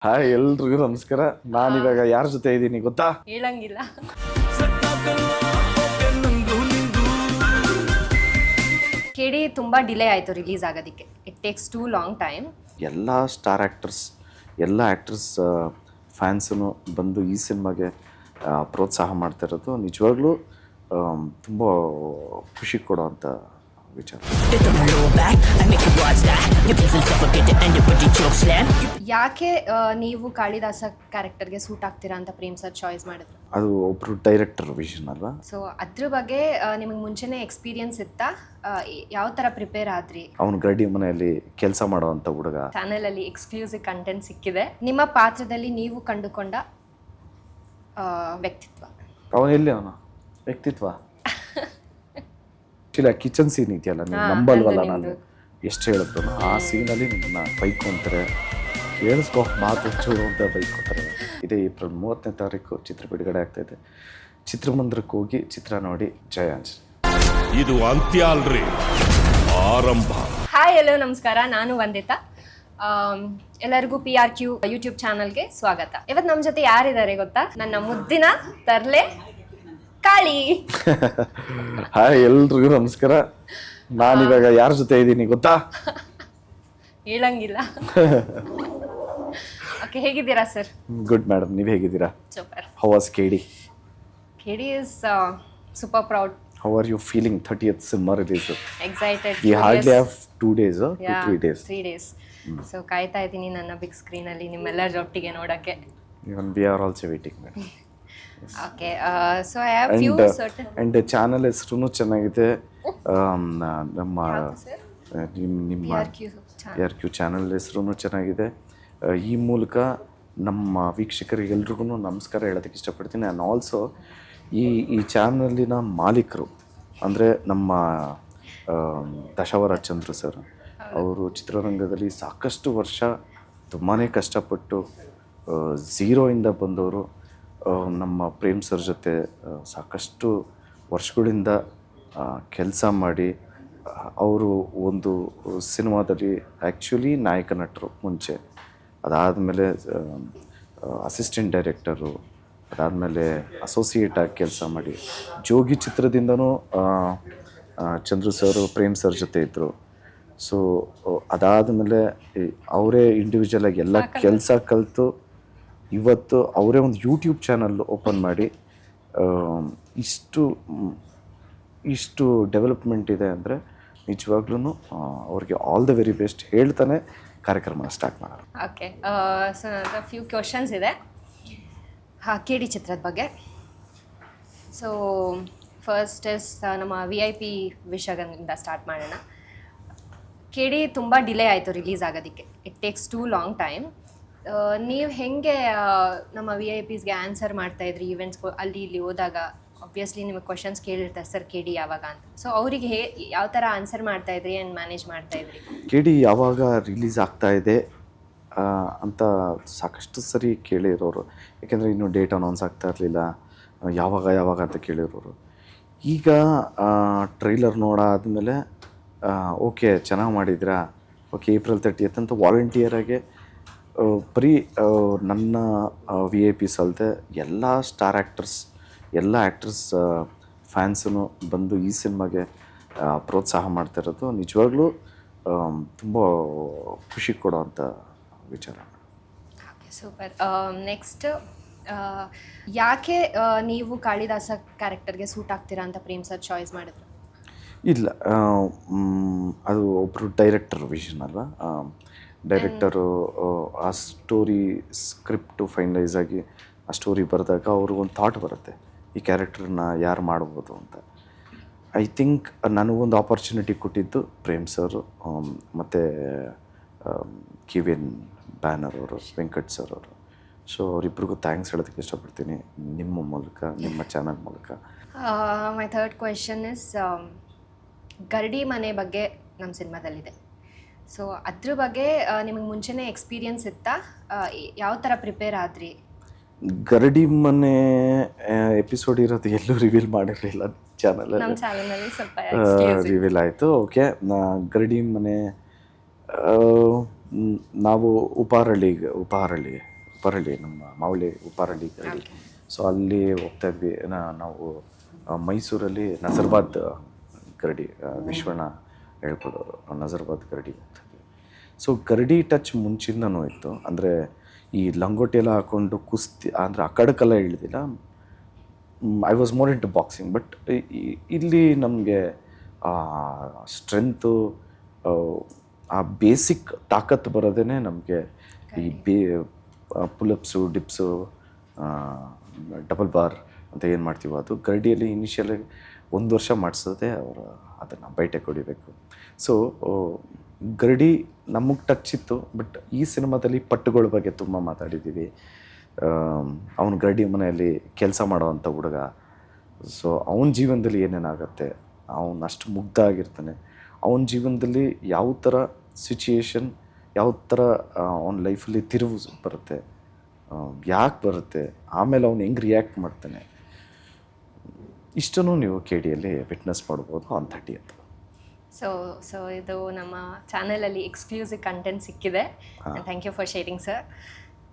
Hi ಎಲ್ರಿಗೂ ನಮಸ್ಕಾರ. ನಾನಿವಾಗ ಯಾರ ಜೊತೆ ಇದ್ದೀನಿ ಗೊತ್ತಾ? ಹೇಳಂಗಿಲ್ಲ. ಕೆಡಿ ತುಂಬಾ ಡಿಲೇ ಆಯ್ತು ರಿಲೀಸ್ ಆಗೋದಕ್ಕೆ. It takes two long time. ಎಲ್ಲ ಸ್ಟಾರ್ ಆ್ಯಕ್ಟರ್ಸ್, ಎಲ್ಲ ಆ್ಯಕ್ಟರ್ಸ್ ಫ್ಯಾನ್ಸೂ ಬಂದು ಈ ಸಿನಿಮಾಗೆ ಪ್ರೋತ್ಸಾಹ ಮಾಡ್ತಿರೋದು ನಿಜವಾಗ್ಲೂ ತುಂಬ ಖುಷಿ ಕೊಡೋವಂಥ ವಿಚಾರ. ಯಾಕೆ ನೀವು ಕಾಳಿದಾಸ ಕ್ಯಾರೆಕ್ಟರ್ಗೆ ಸೂಟ್ ಆಗ್ತೀರಾ ಅಂತ ಪ್ರೇಮ್ ಸರ್ ಚಾಯ್ಸ್ ಮಾಡಿದ್ರು? ಅದು ಒಬ್ಬರು ಡೈರೆಕ್ಟರ್ ವಿಷನ್ ಅಲ್ವಾ? ಸೊ ಅದ್ರ ಬಗ್ಗೆ ನಿಮಗೆ ಮುಂಚೆನೇ ಎಕ್ಸ್ಪೀರಿಯನ್ಸ್ ಇತ್ತಾ? ಯಾವ ಥರ ಪ್ರಿಪೇರ್ ಆದ್ರಿ? ಅವನು ಗರಡಿ ಮನೆಯಲ್ಲಿ ಕೆಲಸ ಮಾಡೋವಂಥ ಹುಡುಗ. ಚಾನೆಲಲ್ಲಿ ಎಕ್ಸ್ಕ್ಲೂಸಿವ್ ಕಂಟೆಂಟ್ ಸಿಕ್ಕಿದೆ. ನಿಮ್ಮ ಪಾತ್ರದಲ್ಲಿ ನೀವು ಕಂಡುಕೊಂಡ ವ್ಯಕ್ತಿತ್ವ? ಅವನೆಲ್ಲಿ ಅವನು ವ್ಯಕ್ತಿತ್ವ ಇಲ್ಲ, ಕಿಚನ್ ಸೀನ್ ಇದೆಯಲ್ಲ, ನೀವು ನಂಬಲ್ವಲ್ಲ. ನಾನು ಎಷ್ಟು ಹೇಳಿದ್ರು ಆ ಸೀನಲ್ಲಿ ನಿಮ್ಮನ್ನ ಬೈಕೊಂತಾರೆ, ಕೇಳಿಸ್ಕೊ ಮಾತು ಚೂರು ಅಂತ ಬೈಕೊತಾರೆ. ಇದೇ ಏಪ್ರಿಲ್ 30ನೇ ತಾರೀಕು ಚಿತ್ರ ಬಿಡುಗಡೆ ಆಗ್ತಾ ಇದೆ. ಚಿತ್ರಮಂದಿರಕ್ಕೆ ಹೋಗಿ ಚಿತ್ರ ನೋಡಿ. ಜಯ ಆಂಜನೇಯ. ಇದು ಅಂತ್ಯ ಅಲ್ರಿ, ಆರಂಭ. ಹಾಯ್, ಎಲ್ಲೋ ನಮಸ್ಕಾರ. ನಾನು ವಂದಿತಾ. ಎಲ್ಲರಿಗೂ PRQ ಯೂಟ್ಯೂಬ್ ಚಾನಲ್ಗೆ ಸ್ವಾಗತ. ಇವತ್ತು ನಮ್ಮ ಜೊತೆ ಯಾರಿದ್ದಾರೆ ಗೊತ್ತಾ? ನನ್ನ ಮುದ್ದಿನ ತರ್ಲೆ ಕಾಳಿ. ಹಾಯ್ ಎಲ್ರಿಗೂ ನಮಸ್ಕಾರ. ನಾನಿವಾಗ ಯಾರ ಜೊತೆ ಇದ್ದೀನಿ ಗೊತ್ತಾ? ಹೇಳಂಗಿಲ್ಲ. ಓಕೆ, ಹೇಗಿದ್ದೀರಾ ಸರ್? ಗುಡ್ ಮೇಡಮ್, ನೀವು ಹೇಗಿದ್ದೀರಾ? Super. How was KD? KD is super proud. How are you feeling? 30th cinema release. Excited. We hardly have 2 days, or 3 days. 3 days. So ಕಾಯ್ತಾ ಇದ್ದೀನಿ ನನ್ನ ಬಿಗ್ ಸ್ಕ್ರೀನ್ ಅಲ್ಲಿ ನಿಮ್ಮೆಲ್ಲರ ಒಟ್ಟಿಗೆ ನೋಡಕ್ಕೆ. Even we are also waiting, madam. Okay, so I have few certain and the channel ಹೆಸರು ಚೆನ್ನಾಗಿದೆ. ನಮ್ಮ ನಿಮ್ಮ PRQ ಚಾನಲ್ ಹೆಸರು ಚೆನ್ನಾಗಿದೆ. ಈ ಮೂಲಕ ನಮ್ಮ ವೀಕ್ಷಕರಿಗೆಲ್ರಿಗೂ ನಮಸ್ಕಾರ ಹೇಳೋದಕ್ಕೆ ಇಷ್ಟಪಡ್ತೀನಿ. ಆ್ಯಂಡ್ ಆಲ್ಸೋ ಈ ಚಾನಲಿನ ಮಾಲೀಕರು ಅಂದರೆ ನಮ್ಮ ದಶವರ ಚಂದ್ರು ಸರ್ ಅವರು ಚಿತ್ರರಂಗದಲ್ಲಿ ಸಾಕಷ್ಟು ವರ್ಷ ತುಂಬಾ ಕಷ್ಟಪಟ್ಟು ಝೀರೋಯಿಂದ ಬಂದವರು. ನಮ್ಮ ಪ್ರೇಮ್ ಸರ್ ಜೊತೆ ಸಾಕಷ್ಟು ವರ್ಷಗಳಿಂದ ಕೆಲಸ ಮಾಡಿ ಅವರು ಒಂದು ಸಿನಿಮಾದಲ್ಲಿ ಆ್ಯಕ್ಚುಲಿ ನಾಯಕ ನಟರು ಮುಂಚೆ, ಅದಾದಮೇಲೆ ಅಸಿಸ್ಟೆಂಟ್ ಡೈರೆಕ್ಟರು, ಅದಾದಮೇಲೆ ಅಸೋಸಿಯೇಟ್ ಆಗಿ ಕೆಲಸ ಮಾಡಿ ಜೋಗಿ ಚಿತ್ರದಿಂದನೂ ಚಂದ್ರು ಸರ್ ಪ್ರೇಮ್ ಸರ್ ಜೊತೆ ಇದ್ದರು. ಸೊ ಅದಾದಮೇಲೆ ಅವರೇ ಇಂಡಿವಿಜುವಲ್ ಆಗಿ ಎಲ್ಲ ಕೆಲಸ ಕಲಿತು ಇವತ್ತು ಅವರೇ ಒಂದು ಯೂಟ್ಯೂಬ್ ಚಾನಲ್ ಓಪನ್ ಮಾಡಿ ಇಷ್ಟು ಡೆವಲಪ್ಮೆಂಟ್ ಇದೆ ಅಂದರೆ ನಿಜವಾಗ್ಲೂ ಅವ್ರಿಗೆ ಆಲ್ ದ ವೆರಿ ಬೆಸ್ಟ್ ಹೇಳ್ತಾನೆ ಕಾರ್ಯಕ್ರಮ ಸ್ಟಾರ್ಟ್ ಮಾಡೋಣ. ಓಕೆ, ಸೊ ನನ್ನ ಫ್ಯೂ ಕ್ವಶನ್ಸ್ ಇದೆ ಕೆಡಿ ಚಿತ್ರದ ಬಗ್ಗೆ. ಸೊ ಫಸ್ಟ್ ಇಸ್ ನಮ್ಮ VIP ವಿಷಯದಿಂದ ಸ್ಟಾರ್ಟ್ ಮಾಡೋಣ. ಕೆಡಿ ತುಂಬ ಡಿಲೇ ಆಯಿತು ರಿಲೀಸ್ ಆಗೋದಕ್ಕೆ. It takes two long time. ನೀವು ಹೇಗೆ ನಮ್ಮ VIPಸ್ಗೆ ಆನ್ಸರ್ ಮಾಡ್ತಾಯಿದ್ರಿ ಈವೆಂಟ್ಸ್ಗೂ ಅಲ್ಲಿ ಇಲ್ಲಿ ಹೋದಾಗ? ಆಬ್ವಿಯಸ್ಲಿ ನಿಮಗೆ ಕ್ವಶನ್ಸ್ ಕೇಳಿರ್ತಾರೆ, ಸರ್ ಕೆಡಿ ಯಾವಾಗ ಅಂತ. ಸೊ ಅವರಿಗೆ ಯಾವ ಥರ ಆನ್ಸರ್ ಮಾಡ್ತಾಯಿದ್ರಿ ಆ್ಯಂಡ್ ಮ್ಯಾನೇಜ್ ಮಾಡ್ತಾಯಿದ್ರಿ? ಕೆಡಿ ಯಾವಾಗ ರಿಲೀಸ್ ಆಗ್ತಾ ಇದೆ ಅಂತ ಸಾಕಷ್ಟು ಸರಿ ಕೇಳಿರೋರು. ಯಾಕೆಂದರೆ ಇನ್ನೂ ಡೇಟ್ ಅನೌನ್ಸ್ ಆಗ್ತಾ ಇರಲಿಲ್ಲ, ಯಾವಾಗ ಅಂತ ಕೇಳಿರೋರು. ಈಗ ಟ್ರೈಲರ್ ನೋಡಾದಮೇಲೆ ಓಕೆ ಚೆನ್ನಾಗಿ ಮಾಡಿದ್ರಾ, ಓಕೆ ಏಪ್ರಿಲ್ 30th ಅಂತ ವಾಲಂಟಿಯರಾಗೆ ಬರೀ ನನ್ನ VIPs ಅಲ್ಲದೆ ಎಲ್ಲ ಸ್ಟಾರ್ ಆ್ಯಕ್ಟರ್ಸ್, ಎಲ್ಲ ಆ್ಯಕ್ಟರ್ಸ್ ಫ್ಯಾನ್ಸೂ ಬಂದು ಈ ಸಿನಿಮಾಗೆ ಪ್ರೋತ್ಸಾಹ ಮಾಡ್ತಿರೋದು ನಿಜವಾಗ್ಲೂ ತುಂಬ ಖುಷಿ ಕೊಡೋವಂಥ ವಿಚಾರ. Okay, super. ನೆಕ್ಸ್ಟ್, ಯಾಕೆ ನೀವು ಕಾಳಿದಾಸ ಕ್ಯಾರೆಕ್ಟರ್ಗೆ ಸೂಟ್ ಆಗ್ತೀರಾ ಅಂತ ಪ್ರೇಮ್ ಸರ್ ಚಾಯ್ಸ್ ಮಾಡಿದ್ರು? ಇಲ್ಲ, ಅದು ಒಬ್ಬರು ಡೈರೆಕ್ಟರ್ ವಿಷನ್ ಅಲ್ವಾ? ಡೈರೆಕ್ಟರು ಆ ಸ್ಟೋರಿ ಸ್ಕ್ರಿಪ್ಟು ಫೈನಲೈಸ್ ಆಗಿ ಆ ಸ್ಟೋರಿ ಬರೆದಾಗ ಅವ್ರಿಗೊಂದು ಥಾಟ್ ಬರುತ್ತೆ, ಈ ಕ್ಯಾರೆಕ್ಟರ್ನ ಯಾರು ಮಾಡ್ಬೋದು ಅಂತ. ಐ ಥಿಂಕ್ ನನಗೊಂದು ಆಪರ್ಚುನಿಟಿ ಕೊಟ್ಟಿದ್ದು ಪ್ರೇಮ್ ಸರ್ ಮತ್ತು KVN ಬ್ಯಾನರ್ ಅವರು, ವೆಂಕಟ್ ಸರ್ ಅವರು. ಸೊ ಅವರಿಬ್ಬರಿಗೂ ಥ್ಯಾಂಕ್ಸ್ ಹೇಳೋದಕ್ಕೆ ಇಷ್ಟಪಡ್ತೀನಿ ನಿಮ್ಮ ಮೂಲಕ, ನಿಮ್ಮ ಚಾನಲ್ ಮೂಲಕ. ಮೈ ಥರ್ಡ್ ಕ್ವೆಶನ್ ಇಸ್, ಗರಡಿ ಮನೆ ಬಗ್ಗೆ ನಮ್ಮ ಸಿನಿಮಾದಲ್ಲಿದೆ. ಸೊ ಅದ್ರ ಬಗ್ಗೆ ನಿಮಗೆ ಮುಂಚೆನೇ ಎಕ್ಸ್ಪೀರಿಯನ್ಸ್ ಇತ್ತಾ? ಯಾವ ಥರ ಪ್ರಿಪೇರ್ ಆದ್ರಿ? ಗರಡಿ ಮನೆ ಎಪಿಸೋಡ್ ಇರೋದು ಎಲ್ಲೂ ರಿವೀಲ್ ಮಾಡಿರಲಿಲ್ಲ ಚಾನಲಲ್ಲಿ. ನಮ್ಮ ಚಾನಲಲ್ಲಿ ಸ್ವಲ್ಪ ರಿವೀಲ್ ಆಯಿತು. ಓಕೆ, ಗರಡಿ ಮನೆ ನಾವು ಉಪಹಾರಹಳ್ಳಿಗೆ ಉಪ್ಪಾರಳ್ಳಿ, ನಮ್ಮ ಮಾವಳಿ ಉಪ್ಪಾರಳ್ಳಿ ಗರಡಿ. ಸೊ ಅಲ್ಲಿ ಹೋಗ್ತಾ ಇದ್ವಿ. ನಾವು ಮೈಸೂರಲ್ಲಿ ನಜರ್ಬಾದ್ ಗರಡಿ, ವಿಶ್ವಣ್ಣ ಹೇಳ್ಕೊಡೋರು, ನಜರ್ಬಾದ್ ಗರಡಿ ಹೋಗ್ತಾ ಇದ್ವಿ. ಸೊ ಗರಡಿ ಟಚ್ ಮುಂಚಿಂದನೂ ಇತ್ತು. ಅಂದರೆ ಈ ಲಂಗೋಟಿ ಎಲ್ಲ ಹಾಕ್ಕೊಂಡು ಕುಸ್ತಿ ಅಂದರೆ ಅಕ್ಕಡಕ್ಕೆಲ್ಲ ಇಳಿದಿಲ್ಲ. I was more into boxing. But ಇಲ್ಲಿ ನಮಗೆ ಸ್ಟ್ರೆಂತು, ಆ ಬೇಸಿಕ್ ತಾಕತ್ತು ಬರೋದೇ ನಮಗೆ ಈ ಪುಲಪ್ಸು, ಡಿಪ್ಸು, ಡಬಲ್ ಬಾರ್ ಅಂತ ಏನು ಮಾಡ್ತೀವೋ ಅದು ಗರಡಿಯಲ್ಲಿ ಇನಿಷಿಯಲಾಗಿ 1 ವರ್ಷ ಮಾಡಿಸೋದೇ ಅವರು ಅದನ್ನು ಬೈಟೆ ಹೊಡಿಬೇಕು. ಸೊ ಗರಡಿ ನಮಗೆ ಟಚ್ ಇತ್ತು. ಬಟ್ ಈ ಸಿನಿಮಾದಲ್ಲಿ ಪಟ್ಟುಗಳ ಬಗ್ಗೆ ತುಂಬ ಮಾತಾಡಿದ್ದೀವಿ. ಅವನು ಗರಡಿ ಮನೆಯಲ್ಲಿ ಕೆಲಸ ಮಾಡೋವಂಥ ಹುಡುಗ. ಸೊ ಅವನ ಜೀವನದಲ್ಲಿ ಏನೇನಾಗುತ್ತೆ, ಅವನು ಅಷ್ಟು ಮುಗ್ಧ ಆಗಿರ್ತಾನೆ. ಅವನ ಜೀವನದಲ್ಲಿ ಯಾವ ಥರ ಸಿಚುಯೇಷನ್, ಯಾವ ಥರ ಅವನ ಲೈಫಲ್ಲಿ ತಿರುವು ಬರುತ್ತೆ, ಯಾಕೆ ಬರುತ್ತೆ, ಆಮೇಲೆ ಅವನು ಹೆಂಗೆ ರಿಯಾಕ್ಟ್ ಮಾಡ್ತಾನೆ, ಇಷ್ಟನ್ನು ನೀವು KDಯಲ್ಲಿ ವಿಟ್ನೆಸ್ ಮಾಡ್ಬೋದು ಆನ್ 30th. ಸೊ ಇದು ನಮ್ಮ ಚಾನಲಲ್ಲಿ ಎಕ್ಸ್ಕ್ಲೂಸಿವ್ ಕಂಟೆಂಟ್ ಸಿಕ್ಕಿದೆ. Thank you for sharing sir.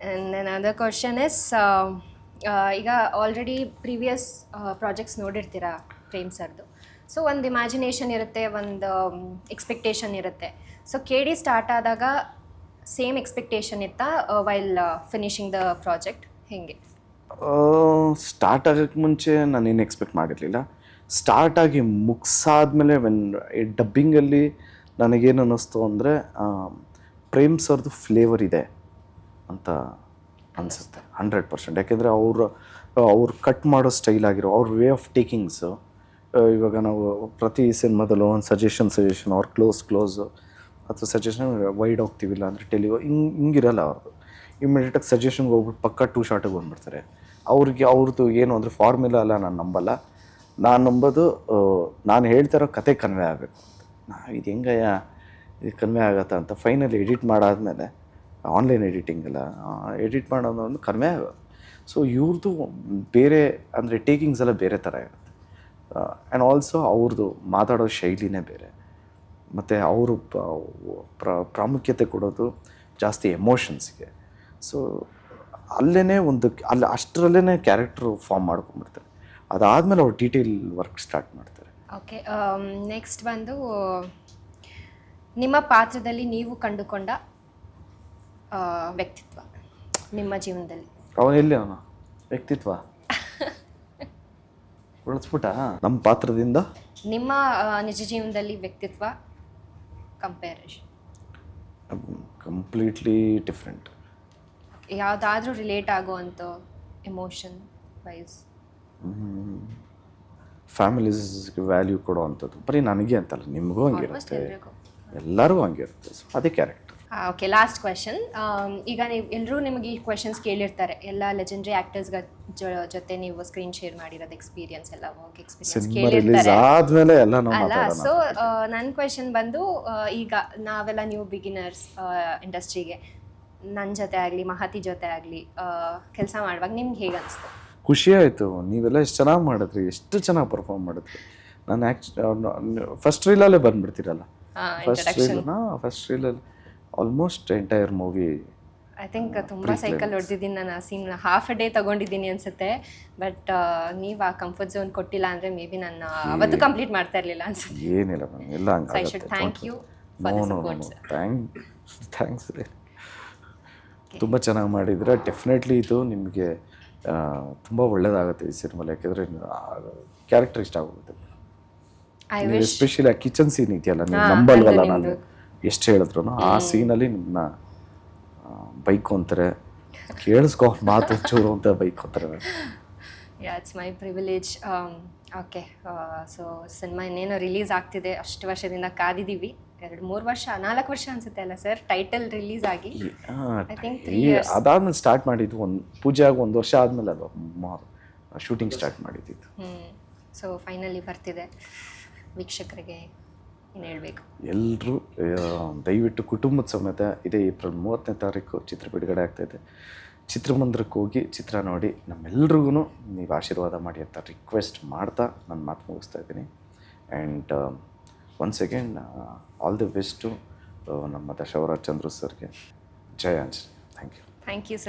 And then other question is, ಈಗ ಆಲ್ರೆಡಿ ಪ್ರೀವಿಯಸ್ ಪ್ರಾಜೆಕ್ಟ್ಸ್ ನೋಡಿರ್ತೀರಾ ಪ್ರೇಮ್ ಸರ್ದು. ಸೊ ಒಂದು ಇಮ್ಯಾಜಿನೇಷನ್ ಇರುತ್ತೆ, ಒಂದು ಎಕ್ಸ್ಪೆಕ್ಟೇಷನ್ ಇರುತ್ತೆ. ಸೊ KD ಸ್ಟಾರ್ಟ್ ಆದಾಗ ಸೇಮ್ ಎಕ್ಸ್ಪೆಕ್ಟೇಷನ್ ಇತ್ತಾ ವೈಲ್ ಫಿನಿಶಿಂಗ್ ದ ಪ್ರಾಜೆಕ್ಟ್? ಹೇಗೆ? ಸ್ಟಾರ್ಟ್ ಆಗೋಕ್ಕೆ ಮುಂಚೆ ನಾನೇನು ಎಕ್ಸ್ಪೆಕ್ಟ್ ಮಾಡಿರಲಿಲ್ಲ. ಸ್ಟಾರ್ಟಾಗಿ ಮುಗಿಸಾದ್ಮೇಲೆ ಡಬ್ಬಿಂಗಲ್ಲಿ ನನಗೇನು ಅನ್ನಿಸ್ತು ಅಂದರೆ ಪ್ರೇಮ್ ಸರ್ದು ಫ್ಲೇವರ್ ಇದೆ ಅಂತ ಅನಿಸುತ್ತೆ 100%. ಯಾಕೆಂದರೆ ಅವ್ರು ಕಟ್ ಮಾಡೋ ಸ್ಟೈಲ್ ಆಗಿರೋ ಅವ್ರ ವೇ ಆಫ್ ಟೇಕಿಂಗ್ಸು. ಇವಾಗ ನಾವು ಪ್ರತಿ ಸಿನಿಮಾದಲ್ಲೂ ಒಂದು ಸಜೆಷನ್ ಅವ್ರು ಕ್ಲೋಸು ಅಥವಾ ಸಜೆಷನ್ ವೈಡ್ ಹೋಗ್ತೀವಿಲ್ಲ ಅಂದರೆ ಹಿಂಗಿರಲ್ಲ ಅವ್ರದ್ದು. ಇಮಿಡಿಯೇಟಾಗಿ ಸಜೆಷನ್ಗೆ ಹೋಗ್ಬಿಟ್ಟು ಪಕ್ಕ 2 ಶಾಟಿಗೆ ಬಂದುಬಿಡ್ತಾರೆ. ಅವ್ರದ್ದು ಏನು ಅಂದರೆ ಫಾರ್ಮುಲಾ ಅಲ್ಲ, ನಾನು ನಂಬಲ್ಲ. ನಾನು ನಂಬೋದು ನಾನು ಹೇಳ್ತಾರೋ ಕತೆ ಕನ್ವೆ ಆಗಬೇಕು ಅಂತ. ಇದು ಹೆಂಗಯ್ಯ ಇದು ಕನ್ವೆ ಆಗತ್ತಾ ಅಂತ ಫೈನಲಿ ಎಡಿಟ್ ಮಾಡಾದ್ಮೇಲೆ, ಆನ್ಲೈನ್ ಎಡಿಟಿಂಗ್ ಎಲ್ಲ ಎಡಿಟ್ ಮಾಡೋದು ಕನ್ವೆ ಆಗೋದು. ಸೊ ಇವ್ರದ್ದು ಬೇರೆ ಅಂದರೆ ಟೇಕಿಂಗ್ಸ್ ಎಲ್ಲ ಬೇರೆ ಥರ ಇರುತ್ತೆ. ಆ್ಯಂಡ್ ಆಲ್ಸೋ ಅವ್ರದ್ದು ಮಾತಾಡೋ ಶೈಲಿನೇ ಬೇರೆ. ಮತ್ತು ಅವರು ಪ್ರಾಮುಖ್ಯತೆ ಕೊಡೋದು ಜಾಸ್ತಿ ಎಮೋಷನ್ಸ್ಗೆ. ಸೊ ಅಲ್ಲೇ ಅಲ್ಲಿ ಅಷ್ಟರಲ್ಲೇ ಕ್ಯಾರೆಕ್ಟ್ರು ಫಾರ್ಮ್ ಮಾಡ್ಕೊಂಡ್ಬಿಡ್ತಾರೆ. ಅದಾದಮೇಲೆ ಅವ್ರು ಡೀಟೇಲ್ ವರ್ಕ್ ಸ್ಟಾರ್ಟ್ ಮಾಡ್ತಾರೆ. ಓಕೆ, ನೆಕ್ಸ್ಟ್ ಬಂದು ನಿಮ್ಮ ಪಾತ್ರದಲ್ಲಿ ನೀವು ಕಂಡುಕೊಂಡ ವ್ಯಕ್ತಿತ್ವ ನಿಮ್ಮ ಜೀವನದಲ್ಲಿ. ಅವನೆಲ್ಲಿ ಅವನು ವ್ಯಕ್ತಿತ್ವ ಉಳಿಸ್ಬಿಟ್ಟ ನಮ್ಮ ಪಾತ್ರದಿಂದ? ನಿಮ್ಮ ನಿಜ ಜೀವನದಲ್ಲಿ ವ್ಯಕ್ತಿತ್ವ ಕಂಪ್ಯಾರಿಷನ್ ಕಂಪ್ಲೀಟ್ಲಿ ಡಿಫ್ರೆಂಟ್. ಯಾವುದಾದ್ರೂ ರಿಲೇಟ್ ಆಗುವಂಥ ಎಮೋಷನ್ ವೈಸ್? ಫ್ಯಾಮಿಲೀಸ್ಗೆ ವ್ಯಾಲ್ಯೂ ಕೊಡೋ ಅಂಥದ್ದು ಬರೀ ನನಗೆ ಅಂತಲ್ಲ, ನಿಮಗೂ ಹಂಗಿರುತ್ತೆ, ಎಲ್ಲರಿಗೂ ಹಂಗಿರುತ್ತೆ. ಸೊ ಅದೇ ಕ್ಯಾರೆಕ್ಟರ್. Okay, last question. ಈಗ ನೀವು ಎಲ್ಲರೂ ನಿಮಗೆ ಈ ಕ್ವೆಶನ್ಸ್ ಕೇಳಿರ್ತಾರೆ. ಎಲ್ಲ ಲೆಜೆಂಡ್ರಿ ಆ್ಯಕ್ಟರ್ಸ್ಗಳ ಜೊತೆ ನೀವು ಸ್ಕ್ರೀನ್ ಶೇರ್ ಮಾಡಿರೋದು ಎಕ್ಸ್ಪೀರಿಯನ್ಸ್ ಎಲ್ಲ, ವರ್ಕ್ ಎಕ್ಸ್ಪೀರಿಯನ್ಸ್ ಕೇಳಿರ್ತಾರೆ ಅಲ್ಲ. ಸೊ ನನ್ನ ಕ್ವೆಶನ್ ಬಂದು, ಈಗ ನಾವೆಲ್ಲ ನ್ಯೂ ಬಿಗಿನರ್ಸ್ ಇಂಡಸ್ಟ್ರಿಗೆ, ನನ್ನ ಜೊತೆ ಆಗಲಿ ಮಹತಿ ಜೊತೆ ಆಗಲಿ ಕೆಲಸ ಮಾಡುವಾಗ ನಿಮ್ಗೆ ಹೇಗೆ ಅನಿಸ್ತು? ಖುಷಿ ಆಯಿತು. ನೀವೆಲ್ಲ ಎಷ್ಟು ಚೆನ್ನಾಗಿ ಮಾಡಿದ್ರಿ, ಎಷ್ಟು ಚೆನ್ನಾಗಿ ಪರ್ಫಾರ್ಮ್ ಮಾಡಿದ್ರಿ. ನಾನು ಫಸ್ಟ್ ರೀಲಲ್ಲೇ ಬಂದುಬಿಡ್ತೀರಲ್ಲ, ಫಸ್ಟ್ ರೀಲಲ್ಲಿ almost entire movie. I think ತುಂಬ ಸೈಕಲ್ ಹೊಡೆದಿದ್ದೀನಿ ನಾನು. ಆ ಸೀನ್ ಹಾಫ್ ಎ ಡೇ ತೊಗೊಂಡಿದ್ದೀನಿ ಅನಿಸುತ್ತೆ. ಬಟ್ ನೀವು ಆ ಕಂಫರ್ಟ್ ಝೋನ್ ಕೊಟ್ಟಿಲ್ಲ ಅಂದರೆ ಮೇ ಬಿ ನಾನು ಅವತ್ತು ಕಂಪ್ಲೀಟ್ ಮಾಡ್ತಾ ಇರಲಿಲ್ಲ ಅನ್ಸುತ್ತೆ. ಏನಿಲ್ಲ ಮ್ಯಾಮ್, ಎಲ್ಲ ಹಂಗೆ. I should thank you for the support sir. Thanks ರೀ. ತುಂಬ ಚೆನ್ನಾಗಿ ಮಾಡಿದರೆ ಡೆಫಿನೆಟ್ಲಿ ಇದು ನಿಮಗೆ ತುಂಬ ಒಳ್ಳೆಯದಾಗುತ್ತೆ ಈ ಸಿನಿಮಾ. ಯಾಕೆಂದರೆ ಕ್ಯಾರೆಕ್ಟರ್ ಇಷ್ಟ ಆಗುತ್ತೆ. ಎಸ್ಪೆಷಲಿ ಆ ಕಿಚನ್ ಸೀನ್ ಇದೆಯಲ್ಲ, ನೀವು ನಂಬಲ್ವಲ್ಲ ನಾನು ಎಷ್ಟು ಹೇಳಿದ್ರು ಆ ಸೀನಲ್ಲಿ ನಿಮ್ಮನ್ನ ಬೈಕ್ ಅಂತಾರೆ, ಕೇಳಿಸ್ಕೊ ಮಾತು ಚೂರು ಅಂತ ಬೈಕ್ ಅಂತಾರೆ. It's my privilege. Okay, so cinema ಇನ್ನೇನೋ ರಿಲೀಸ್ ಆಗ್ತಿದೆ. ಅಷ್ಟು ವರ್ಷದಿಂದ ಕಾದಿದ್ದೀವಿ. 2-3 ವರ್ಷ 4 ವರ್ಷ ಅನ್ಸುತ್ತೆ ಅಲ್ಲ ಸರ್ ಟೈಟಲ್ ರಿಲೀಸ್ ಆಗಿ? I think 3 years. ಅದಾದ್ಮೇಲೆ ಸ್ಟಾರ್ಟ್ ಮಾಡಿದ್ದು ಪೂಜೆ ಆಗಿ 1 ವರ್ಷ ಆದಮೇಲೆ ಅದು ಶೂಟಿಂಗ್ ಸ್ಟಾರ್ಟ್ ಮಾಡಿದ್ದು. ಸೊ ಫೈನಲಿ ಬರ್ತಿದೆ. ವೀಕ್ಷಕರಿಗೆ ಏನು ಹೇಳಬೇಕು? ಎಲ್ಲರೂ ದಯವಿಟ್ಟು ಕುಟುಂಬದ ಸಮೇತ ಇದೇ ಏಪ್ರಿಲ್ 30ನೇ ತಾರೀಕು ಚಿತ್ರ ಬಿಡುಗಡೆ ಆಗ್ತಾಯಿದೆ. ಚಿತ್ರಮಂದಿರಕ್ಕೆ ಹೋಗಿ ಚಿತ್ರ ನೋಡಿ ನಮ್ಮೆಲ್ರಿಗೂ ನೀವು ಆಶೀರ್ವಾದ ಮಾಡಿ ಅಂತ ರಿಕ್ವೆಸ್ಟ್ ಮಾಡ್ತಾ ನನ್ನ ಮಾತು ಮುಗಿಸ್ತಾ ಇದ್ದೀನಿ. And once again all the best ನಮ್ಮ ದಶವರಾಜ್ ಚಂದ್ರು ಸರ್ಗೆ. ಜಯ Anjaneya. Thank you. Thank you sir.